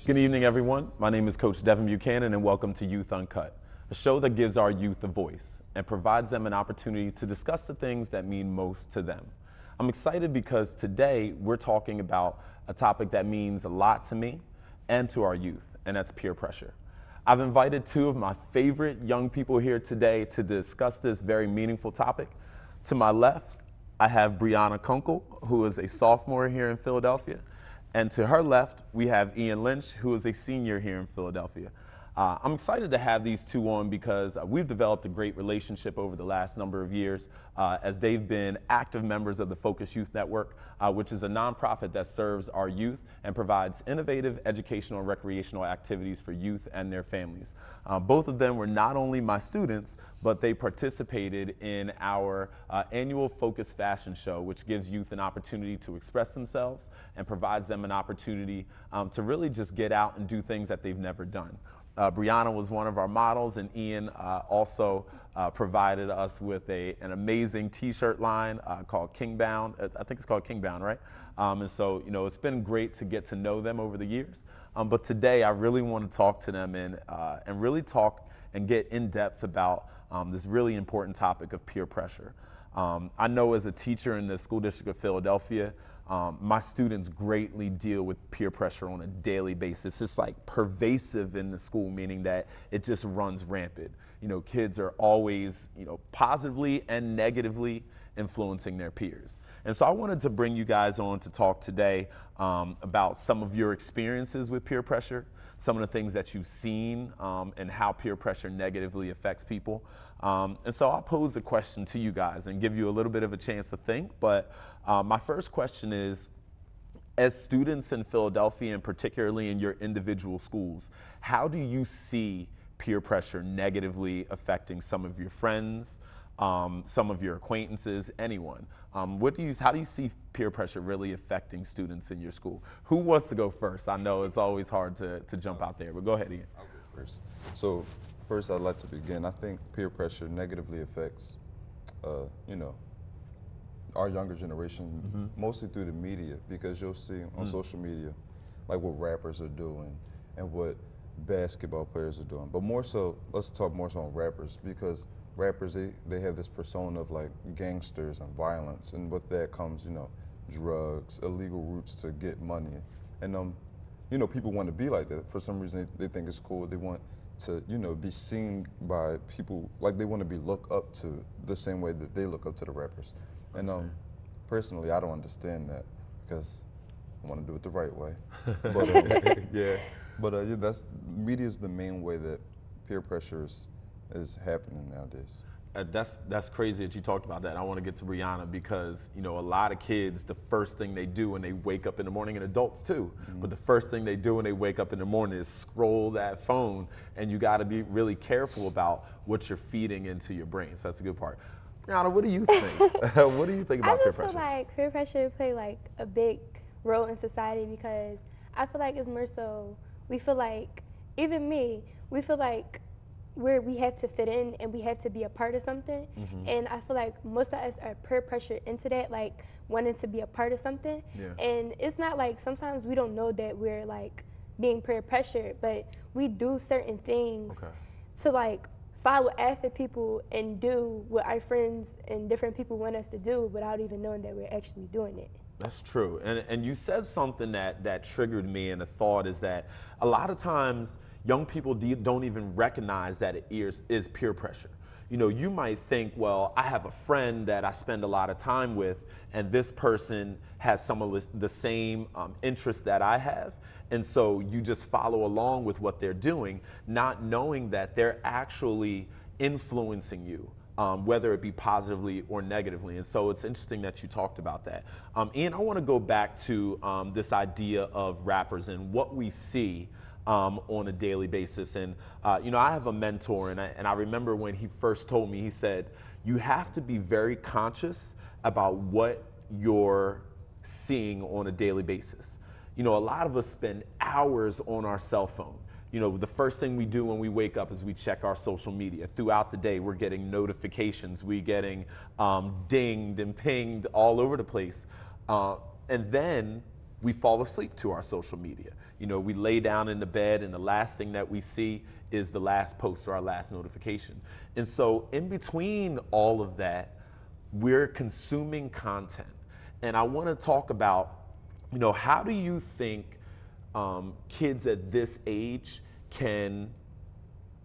Good evening, everyone. My name is Coach Devin Buchanan, and welcome to Youth Uncut, a show that gives our youth a voice and provides them an opportunity to discuss the things that mean most to them. I'm excited because today we're talking about a topic that means a lot to me and to our youth, and that's peer pressure. I've invited two of my favorite young people here today to discuss this very meaningful topic. To my left, I have Brianna Kunkel, who is a sophomore here in Philadelphia. And to her left, we have Ian Lynch, who is a senior here in Philadelphia. I'm excited to have these two on because we've developed a great relationship over the last number of years as they've been active members of the Focus Youth Network, which is a nonprofit that serves our youth and provides innovative educational and recreational activities for youth and their families. Both of them were not only my students, but they participated in our annual Focus Fashion Show, which gives youth an opportunity to express themselves and provides them an opportunity to really just get out and do things that they've never done. Brianna was one of our models, and Ian also provided us with an amazing t-shirt line called Kingbound. I think it's called Kingbound, right? And so, you know, it's been great to get to know them over the years. But today I really want to talk to them and really talk and get in depth about this really important topic of peer pressure. I know as a teacher in the school district of Philadelphia, my students greatly deal with peer pressure on a daily basis. It's like pervasive in the school, meaning that it just runs rampant. You know, kids are always, you know, positively and negatively influencing their peers. And so I wanted to bring you guys on to talk today about some of your experiences with peer pressure, some of the things that you've seen and how peer pressure negatively affects people. And so I'll pose a question to you guys and give you a little bit of a chance to think. But my first question is, as students in Philadelphia and particularly in your individual schools, how do you see peer pressure negatively affecting some of your friends, some of your acquaintances, anyone? How do you see peer pressure really affecting students in your school? Who wants to go first? I know it's always hard to jump out there, but go ahead, Ian. I'll go first. So first I'd like to begin. I think peer pressure negatively affects, you know, our younger generation, mostly through the media, because you'll see on social media, like what rappers are doing and what basketball players are doing. But more so, let's talk more so on rappers, because rappers, they have this persona of like gangsters and violence, and with that comes, you know, drugs, illegal routes to get money. And, you know, people want to be like that. For some reason, they think it's cool. They want to, you know, be seen by people, like they want to be looked up to the same way that they look up to the rappers. And personally, I don't understand that because I want to do it the right way. But Yeah. But yeah, media is the main way that peer pressure is happening nowadays. That's crazy that you talked about that. I want to get to Brianna because, you know, a lot of kids, the first thing they do when they wake up in the morning, and adults too, but the first thing they do when they wake up in the morning is scroll that phone, and you got to be really careful about what you're feeding into your brain. So that's a good part. Brianna, what do you think? What do you think about peer pressure? I just feel like peer pressure play like a big role in society because I feel like it's more so, we feel like, even me, we feel like we have to fit in and we have to be a part of something. And I feel like most of us are peer pressured into that, like wanting to be a part of something. Yeah. And it's not like, sometimes we don't know that we're like being peer pressured, but we do certain things to like follow after people and do what our friends and different people want us to do without even knowing that we're actually doing it. That's true. And you said something that triggered me, and a thought is that a lot of times young people don't even recognize that it is peer pressure. You know, you might think, well, I have a friend that I spend a lot of time with, and this person has some of the same interests that I have. And so you just follow along with what they're doing, not knowing that they're actually influencing you, whether it be positively or negatively. And so it's interesting that you talked about that. Ian, I want to go back to this idea of rappers and what we see on a daily basis. And, you know, I have a mentor, and I remember when he first told me, he said, you have to be very conscious about what you're seeing on a daily basis. You know, a lot of us spend hours on our cell phone. You know, the first thing we do when we wake up is we check our social media. Throughout the day, we're getting notifications, we're getting dinged and pinged all over the place. And then we fall asleep to our social media. You know, we lay down in the bed and the last thing that we see is the last post or our last notification. And so in between all of that, we're consuming content. And I want to talk about, you know, how do you think kids at this age can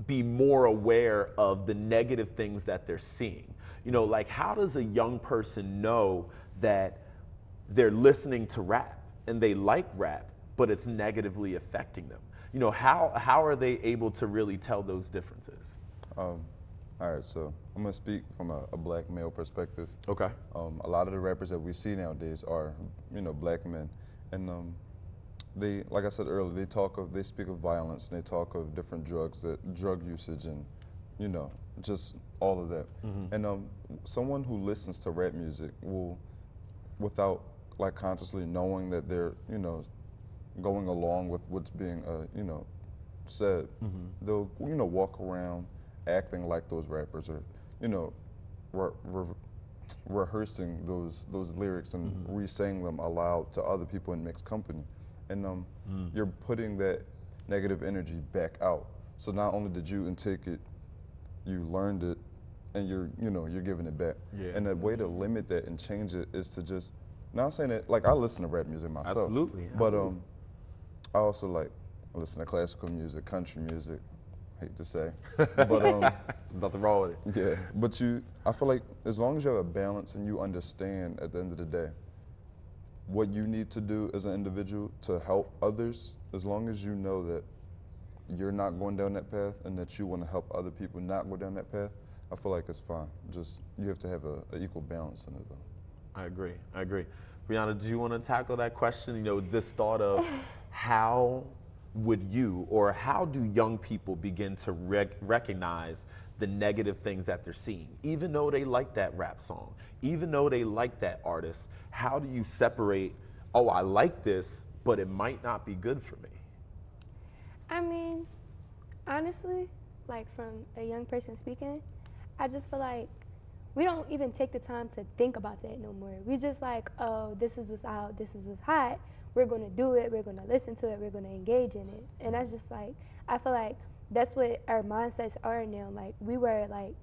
be more aware of the negative things that they're seeing? You know, like how does a young person know that they're listening to rap and they like rap, but it's negatively affecting them? You know, how are they able to really tell those differences? All right, so I'm gonna speak from a black male perspective. Okay. A lot of the rappers that we see nowadays are, you know, black men, and they, like I said earlier, they speak of violence and they talk of different drugs, drug usage, and you know, just all of that. And someone who listens to rap music will, without like consciously knowing that they're, you know, going along with what's being, you know, said, they'll, you know, walk around acting like those rappers, or, you know, rehearsing those lyrics and re-saying them aloud to other people in mixed company. And you're putting that negative energy back out. So not only did you intake it, you learned it, and you're giving it back. Yeah. And the way to limit that and change it is to just, not saying that, like I listen to rap music myself. Absolutely. But I also like, I listen to classical music, country music, hate to say. But There's nothing wrong with it. yeah, but I feel like as long as you have a balance and you understand at the end of the day what you need to do as an individual to help others, as long as you know that you're not going down that path and that you want to help other people not go down that path, I feel like it's fine. Just, you have to have an equal balance in it though. I agree. Brianna, do you want to tackle that question? You know, this thought of how would you, or how do young people begin to recognize the negative things that they're seeing? Even though they like that rap song, even though they like that artist, how do you separate, oh, I like this, but it might not be good for me? I mean, honestly, like from a young person speaking, I just feel like we don't even take the time to think about that no more. We just like, oh, this is what's out, this is what's hot. We're gonna do it, we're gonna listen to it, we're gonna engage in it. And that's just like, I feel like that's what our mindsets are now. Like we were like,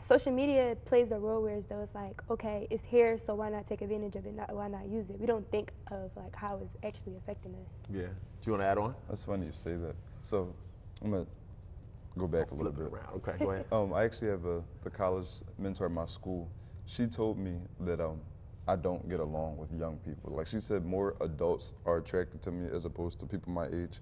social media plays a role where it's like, okay, it's here, so why not take advantage of it? Why not use it? We don't think of like how it's actually affecting us. Yeah. Do you want to add on? That's funny you say that. So I'm gonna go back a little Flip it bit. around. Okay, go ahead. I actually have the college mentor at my school. She told me that I don't get along with young people. Like she said, more adults are attracted to me as opposed to people my age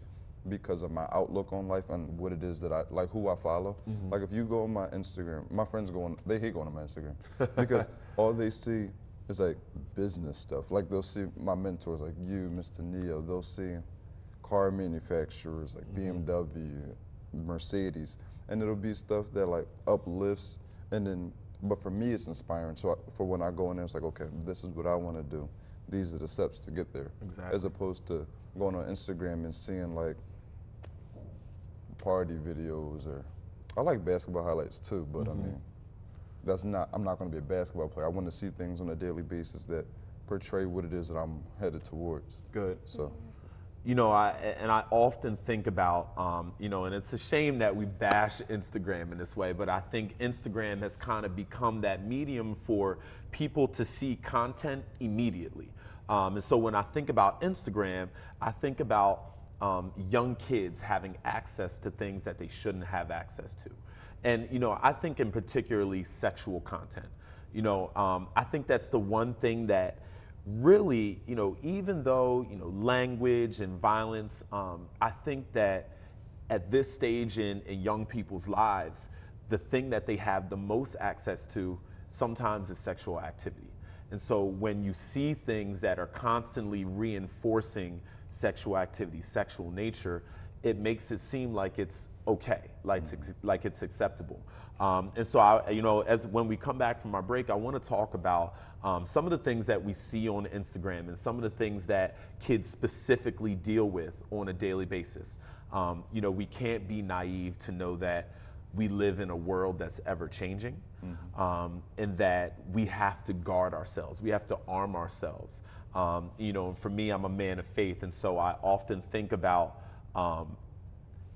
because of my outlook on life and what it is that I, like who I follow. Like if you go on my Instagram, my friends they hate going on my Instagram because all they see is like business stuff. Like they'll see my mentors like you, Mr. Neo, they'll see car manufacturers like BMW, Mercedes, and it'll be stuff that like uplifts, and then, but for me it's inspiring. So for when I go in there, it's like, okay, this is what I want to do. These are the steps to get there. Exactly. As opposed to going on Instagram and seeing like party videos, or I like basketball highlights too, but I mean, I'm not going to be a basketball player. I want to see things on a daily basis that portray what it is that I'm headed towards. Good. So. You know, I often think about, you know, and it's a shame that we bash Instagram in this way, but I think Instagram has kind of become that medium for people to see content immediately. And so when I think about Instagram, I think about young kids having access to things that they shouldn't have access to. And, you know, I think in particularly sexual content. You know, I think that's the one thing that really, you know, even though, you know, language and violence, I think that at this stage in young people's lives, the thing that they have the most access to sometimes is sexual activity. And so when you see things that are constantly reinforcing sexual activity, sexual nature, it makes it seem like it's okay, like it's acceptable. And so, you know, when we come back from our break, I want to talk about some of the things that we see on Instagram and some of the things that kids specifically deal with on a daily basis. You know, we can't be naive to know that we live in a world that's ever changing. in that we have to guard ourselves. We have to arm ourselves. You know, for me, I'm a man of faith, and so I often think about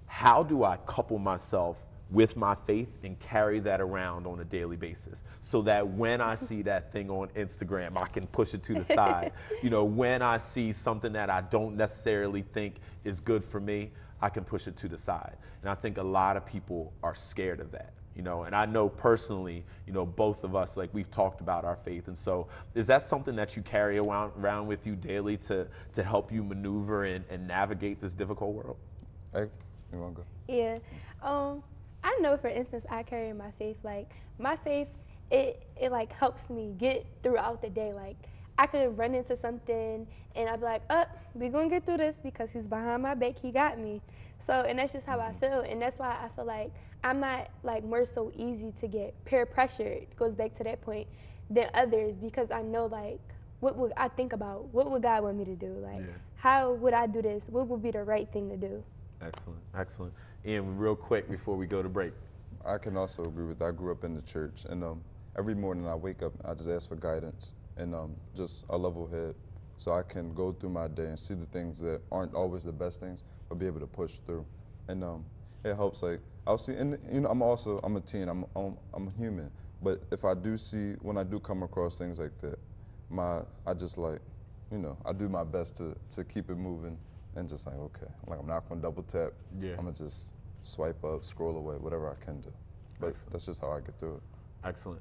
how do I couple myself with my faith and carry that around on a daily basis so that when I see that thing on Instagram, I can push it to the side. You know, when I see something that I don't necessarily think is good for me, I can push it to the side. And I think a lot of people are scared of that. You know, and I know personally, you know, both of us, like we've talked about our faith. And so is that something that you carry around with you daily to help you maneuver and navigate this difficult world? Hey, you want to go? Yeah. I know, for instance, I carry my faith. Like, my faith, it like helps me get throughout the day. Like, I could run into something and I'd be like, we're going to get through this because he's behind my back. He got me. So, and that's just how I feel. And that's why I feel like I'm not like more so easy to get peer pressured, goes back to that point, than others, because I know, like, what would I think about? What would God want me to do? Like, how would I do this? What would be the right thing to do? Excellent, excellent. And real quick before we go to break. I can also agree with that. I grew up in the church, and every morning I wake up, I just ask for guidance and just a level head so I can go through my day and see the things that aren't always the best things, but be able to push through. And it helps, like, I'll see, and you know, I'm a teen, I'm human, but if I do see, when I do come across things like that, I just, like, you know, I do my best to keep it moving and just like, okay, like, I'm not gonna double tap. I'm gonna just swipe up, scroll away, whatever I can do. But Excellent. That's just how I get through it. Excellent.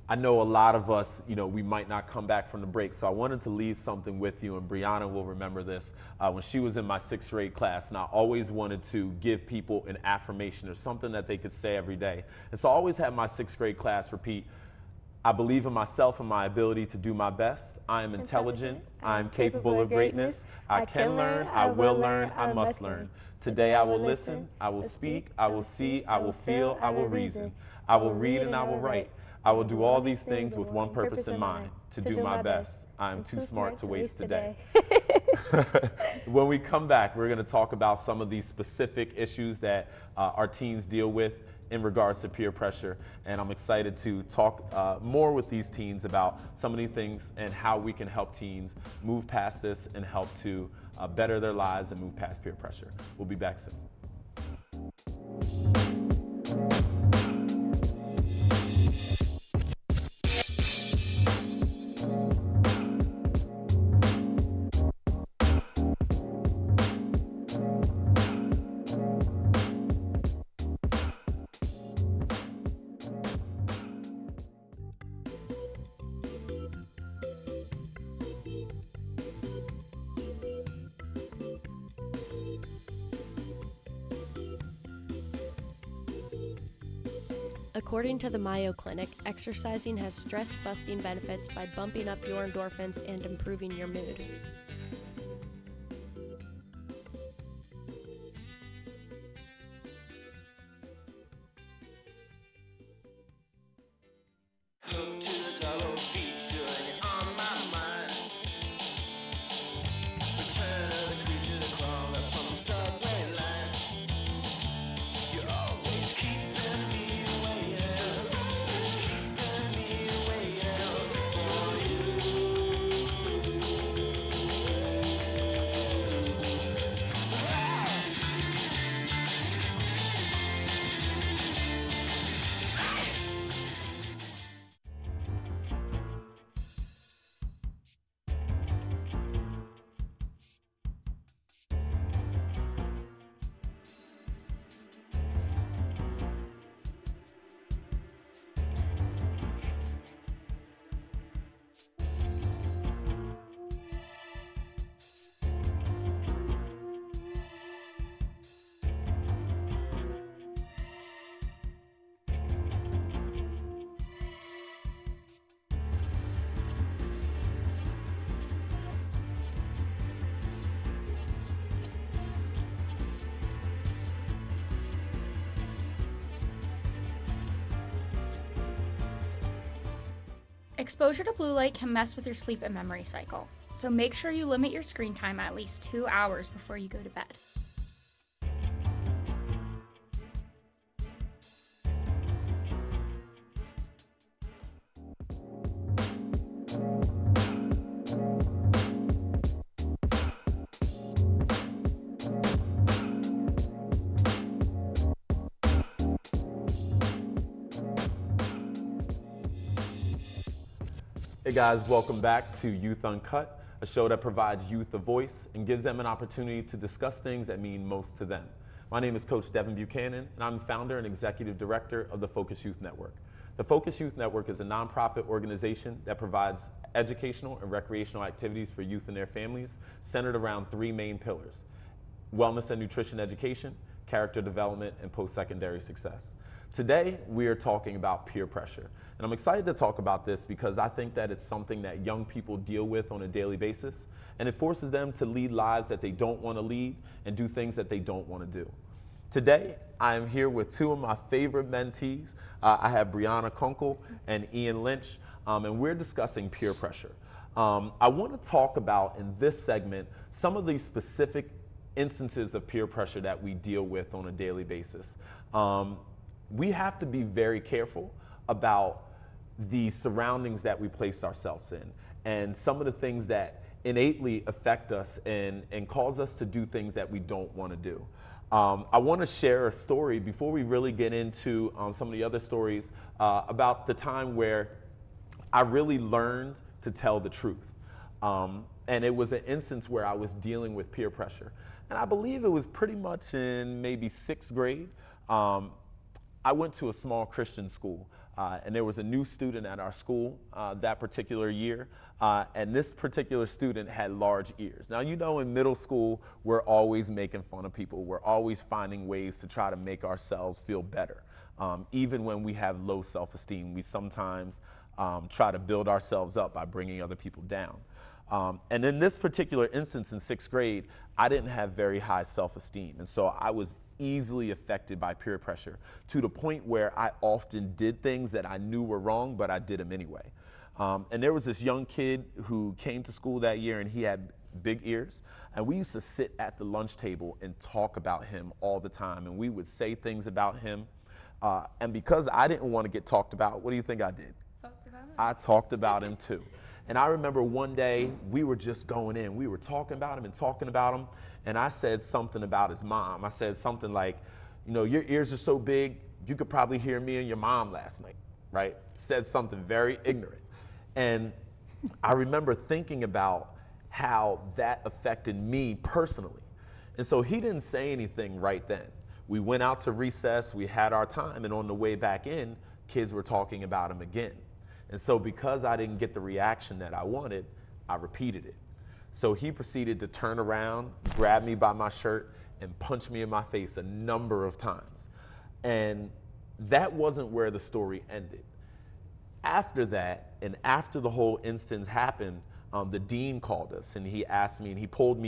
I know a lot of us, you know, we might not come back from the break, so I wanted to leave something with you, and Brianna will remember this. When she was in my 6th grade class, and I always wanted to give people an affirmation or something that they could say every day. And so I always had my 6th grade class repeat, I believe in myself and my ability to do my best. I am intelligent. I am capable of greatness. I can learn. I will learn. I must learn. Today I will listen. I will speak. I will see. I will feel. I will reason. I will read and I will write. I will do all these things with one purpose in mind, to do my best. I am too smart to waste today. When we come back, we're going to talk about some of these specific issues that our teens deal with in regards to peer pressure. And I'm excited to talk more with these teens about some of these things and how we can help teens move past this and help to better their lives and move past peer pressure. We'll be back soon. According to the Mayo Clinic, exercising has stress-busting benefits by bumping up your endorphins and improving your mood. Exposure to blue light can mess with your sleep and memory cycle, so make sure you limit your screen time at least 2 hours before you go to bed. Hey guys, welcome back to Youth Uncut, a show that provides youth a voice and gives them an opportunity to discuss things that mean most to them. My name is Coach Devin Buchanan, and I'm founder and executive director of the Focus Youth Network. The Focus Youth Network is a nonprofit organization that provides educational and recreational activities for youth and their families centered around three main pillars: wellness and nutrition education, character development, and post-secondary success. Today, we are talking about peer pressure. And I'm excited to talk about this because I think that it's something that young people deal with on a daily basis, and it forces them to lead lives that they don't want to lead and do things that they don't want to do. Today, I am here with two of my favorite mentees. I have Brianna Kunkel and Ian Lynch, and we're discussing peer pressure. I want to talk about, in this segment, some of these specific instances of peer pressure that we deal with on a daily basis. We have to be very careful about the surroundings that we place ourselves in and some of the things that innately affect us and cause us to do things that we don't want to do. I want to share a story before we really get into some of the other stories about the time where I really learned to tell the truth. And it was an instance where I was dealing with peer pressure. And I believe it was pretty much in maybe 6th grade. I went to a small Christian school, and there was a new student at our school that particular year, and this particular student had large ears. Now, you know, in middle school, we're always making fun of people. We're always finding ways to try to make ourselves feel better. Even when we have low self-esteem, we sometimes try to build ourselves up by bringing other people down. And in this particular instance in 6th grade, I didn't have very high self-esteem. And so I was easily affected by peer pressure to the point where I often did things that I knew were wrong, but I did them anyway. And there was this young kid who came to school that year, and he had big ears. And we used to sit at the lunch table and talk about him all the time. And we would say things about him. And because I didn't want to get talked about, what do you think I did? Talked about him. I talked about him too. And I remember one day we were just going in. We were talking about him and talking about him. And I said something about his mom. I said something like, you know, your ears are so big, you could probably hear me and your mom last night, right? Said something very ignorant. And I remember thinking about how that affected me personally. And so he didn't say anything right then. We went out to recess, we had our time, and on the way back in, kids were talking about him again. And so because I didn't get the reaction that I wanted, I repeated it. So he proceeded to turn around, grab me by my shirt, and punch me in my face a number of times. And that wasn't where the story ended. After that, and after the whole instance happened, the dean called us and he asked me, and he pulled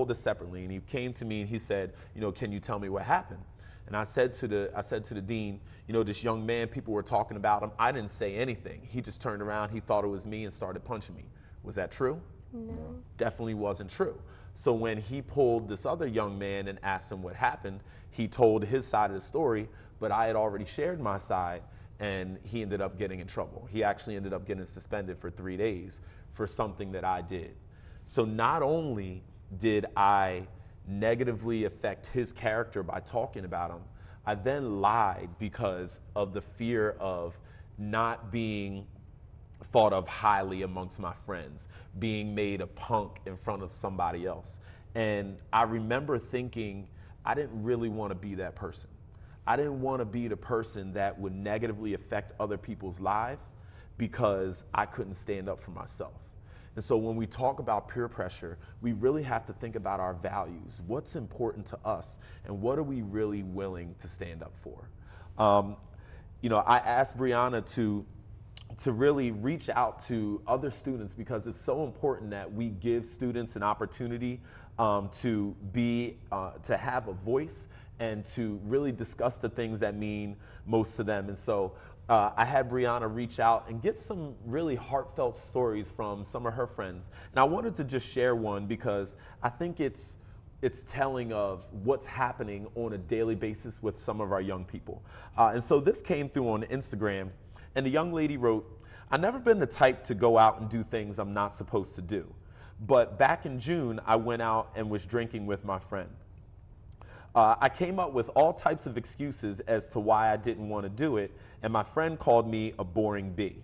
us separately, and he came to me and he said, you know, can you tell me what happened? And I said to the dean, you know, this young man, people were talking about him. I didn't say anything. He just turned around, he thought it was me and started punching me. Was that true? No. Definitely wasn't true. So when he pulled this other young man and asked him what happened, he told his side of the story, but I had already shared my side, and he ended up getting in trouble. He actually ended up getting suspended for 3 days for something that I did. So not only did I negatively affect his character by talking about him, I then lied because of the fear of not being thought of highly amongst my friends, being made a punk in front of somebody else. And I remember thinking, I didn't really want to be that person. I didn't want to be the person that would negatively affect other people's lives because I couldn't stand up for myself. And so when we talk about peer pressure, we really have to think about our values. What's important to us, and what are we really willing to stand up for? You know, I asked Brianna to really reach out to other students because it's so important that we give students an opportunity to have a voice and to really discuss the things that mean most to them. And so I had Brianna reach out and get some really heartfelt stories from some of her friends. And I wanted to just share one because I think it's telling of what's happening on a daily basis with some of our young people. And so this came through on Instagram, and the young lady wrote, "I've never been the type to go out and do things I'm not supposed to do. But back in June, I went out and was drinking with my friend. I came up with all types of excuses as to why I didn't want to do it, and my friend called me a boring bee.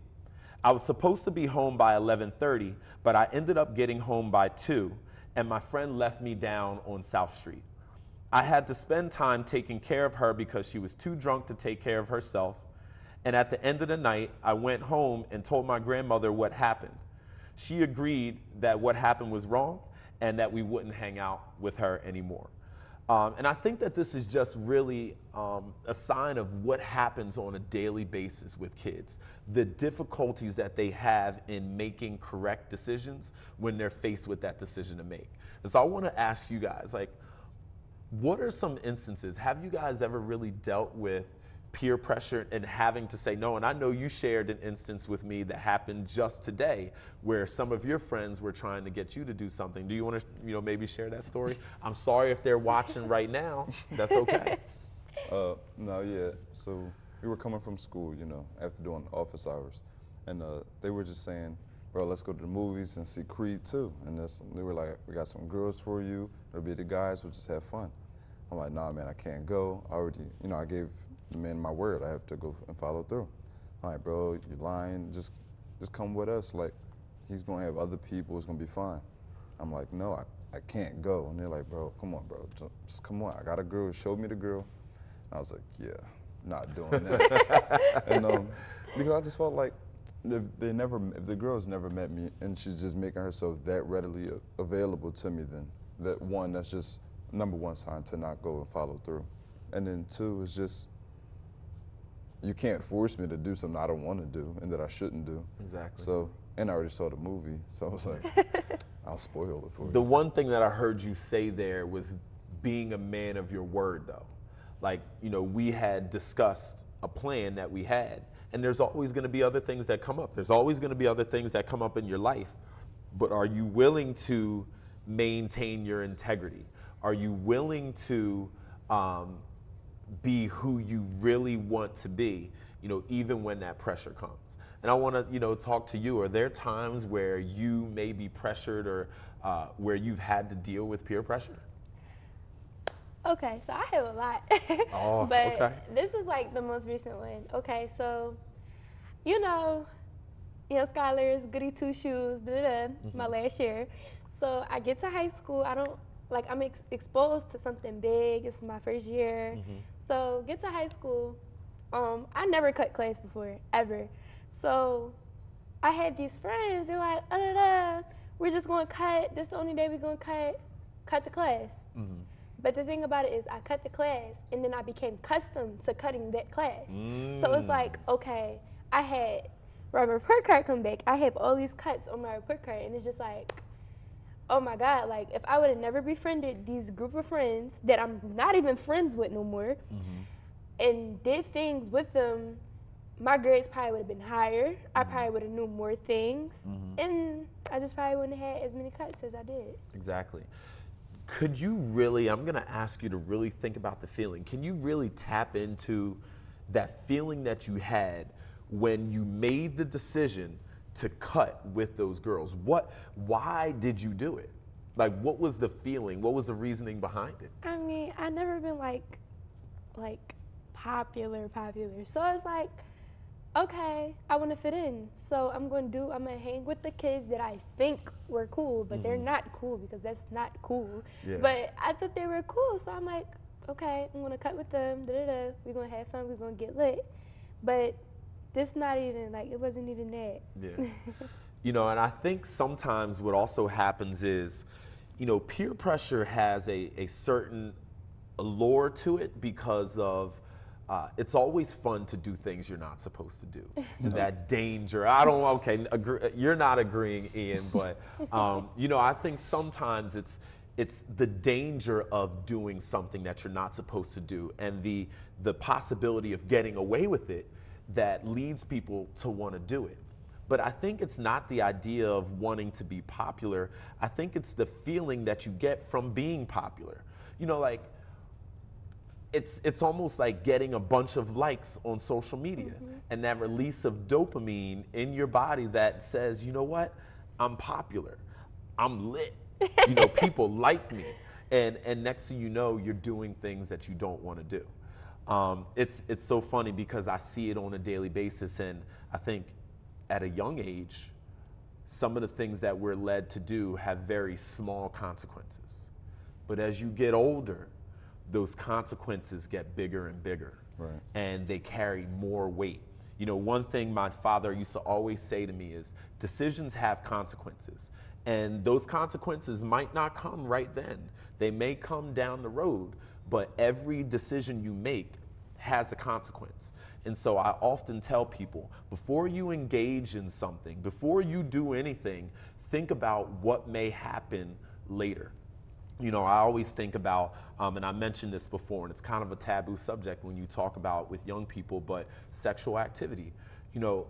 I was supposed to be home by 11:30, but I ended up getting home by 2, and my friend left me down on South Street. I had to spend time taking care of her because she was too drunk to take care of herself. And at the end of the night, I went home and told my grandmother what happened. She agreed that what happened was wrong and that we wouldn't hang out with her anymore. And I think that this is just really a sign of what happens on a daily basis with kids, the difficulties that they have in making correct decisions when they're faced with that decision to make. And so I want to ask you guys, like, what are some instances, have you guys ever really dealt with peer pressure and having to say no? And I know you shared an instance with me that happened just today where some of your friends were trying to get you to do something. Do you want to, maybe share that story? I'm sorry if they're watching right now. That's okay. No, yeah. So we were coming from school, after doing office hours, and they were just saying, bro, let's go to the movies and see Creed 2. And they were like, we got some girls for you. It'll be the guys. We'll just have fun. I'm like, nah, man, I can't go. I already, I gave the man my word. I have to go and follow through. I'm like, bro, you're lying. Just come with us. Like, he's gonna have other people. It's gonna be fine. I'm like, no, I can't go. And they're like, bro, come on, bro. Just come on. I got a girl. Show me the girl. And I was like, yeah, not doing that. And because I just felt like if the girl's never met me and she's just making herself that readily available to me, then that's just number one sign to not go and follow through. And then 2 is just, you can't force me to do something I don't want to do and that I shouldn't do. Exactly. So, and I already saw the movie, so I was like, I'll spoil it for you. The one thing that I heard you say there was being a man of your word, though. Like, we had discussed a plan that we had, and there's always going to be other things that come up. There's always going to be other things that come up in your life. But are you willing to maintain your integrity? Are you willing to be who you really want to be, even when that pressure comes? And I want to, talk to you. Are there times where you may be pressured or where you've had to deal with peer pressure? Okay, so I have a lot. Oh, but okay. This is like the most recent one. Okay, so, Skylar's goody two shoes, my last year. So I get to high school, I'm exposed to something big. It's my first year. So get to high school. I never cut class before, ever. So I had these friends, they're like, we're just going to cut. This is the only day we're going to cut the class. But the thing about it is I cut the class and then I became accustomed to cutting that class. So it's like, okay, I had my report card come back. I have all these cuts on my report card, and it's just like, oh my God, like if I would have never befriended these group of friends that I'm not even friends with no more and did things with them, my grades probably would have been higher. I probably would have knew more things. And I just probably wouldn't have had as many cuts as I did. Exactly. Could you really, I'm going to ask you to really think about the feeling. Can you really tap into that feeling that you had when you made the decision to cut with those girls? Why did you do it? Like, what was the feeling? What was the reasoning behind it? I mean, I never been like popular. So it's like, okay, I want to fit in. So I'm going to hang with the kids that I think were cool, but they're not cool because that's not cool. Yeah. But I thought they were cool. So I'm like, okay, I'm going to cut with them. We're going to have fun. We're going to get lit. But this not even, it wasn't even that. Yeah. And I think sometimes what also happens is, peer pressure has a certain allure to it because of it's always fun to do things you're not supposed to do. That danger. You're not agreeing, Ian, but I think sometimes it's the danger of doing something that you're not supposed to do and the possibility of getting away with it that leads people to want to do it. But I think it's not the idea of wanting to be popular. I think it's the feeling that you get from being popular. It's almost like getting a bunch of likes on social media and that release of dopamine in your body that says, you know what, I'm popular, I'm lit, people like me. And next thing you know, you're doing things that you don't want to do. It's so funny because I see it on a daily basis, and I think at a young age, some of the things that we're led to do have very small consequences. But as you get older, those consequences get bigger and bigger, Right. and they carry more weight. You know, one thing my father used to always say to me is, decisions have consequences, and those consequences might not come right then. They may come down the road, but every decision you make has a consequence. And so I often tell people, before you engage in something, before you do anything, think about what may happen later. You know, I always think about, and I mentioned this before, and it's kind of a taboo subject when you talk about with young people, but sexual activity. You know,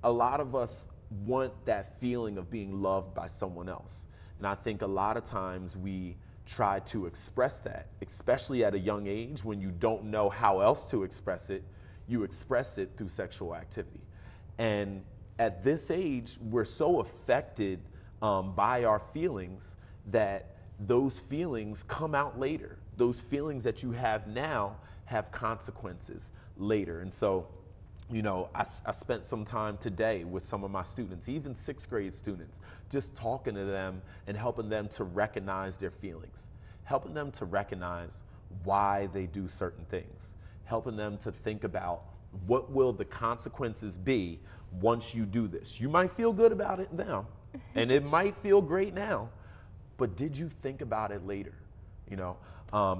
a lot of us want that feeling of being loved by someone else. And I think a lot of times we try to express that, especially at a young age when you don't know how else to express it. You express it through sexual activity. And at this age, we're so affected by our feelings that those feelings come out later. Those feelings that you have now have consequences later. And so, you know, I spent some time today with some of my students, even 6th grade students, just talking to them and helping them to recognize their feelings, helping them to recognize why they do certain things, helping them to think about what will the consequences be once you do this. You might feel good about it now, and it might feel great now, but did you think about it later? You know,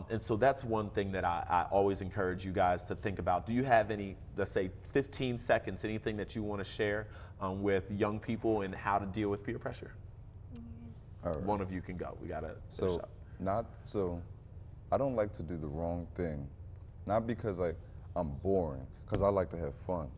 and so that's one thing that I always encourage you guys to think about. Do you have any, let's say 15 seconds, anything that you want to share with young people and how to deal with peer pressure? All right. One of you can go. We gotta finish up. I don't like to do the wrong thing, not because I'm boring, because I like to have fun,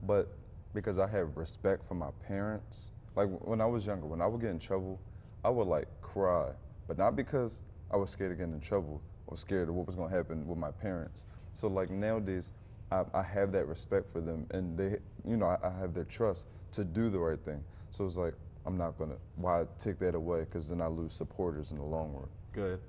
but because I have respect for my parents. Like when I was younger, when I would get in trouble, I would like cry, but not because I was scared of getting in trouble or scared of what was going to happen with my parents. So like nowadays, I have that respect for them, and they, you know, I have their trust to do the right thing. So it's like, I'm not gonna, why take that away? Because then I lose supporters in the long run. Good.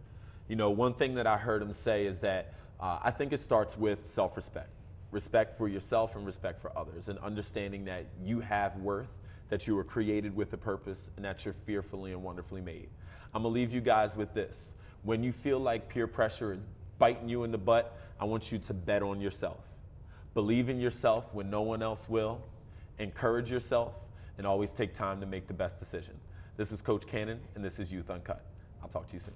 You know, one thing that I heard him say is that I think it starts with self-respect. Respect for yourself and respect for others, and understanding that you have worth, that you were created with a purpose, and that you're fearfully and wonderfully made. I'm gonna leave you guys with this. When you feel like peer pressure is biting you in the butt, I want you to bet on yourself. Believe in yourself when no one else will. Encourage yourself, and always take time to make the best decision. This is Coach Cannon, and this is Youth Uncut. I'll talk to you soon.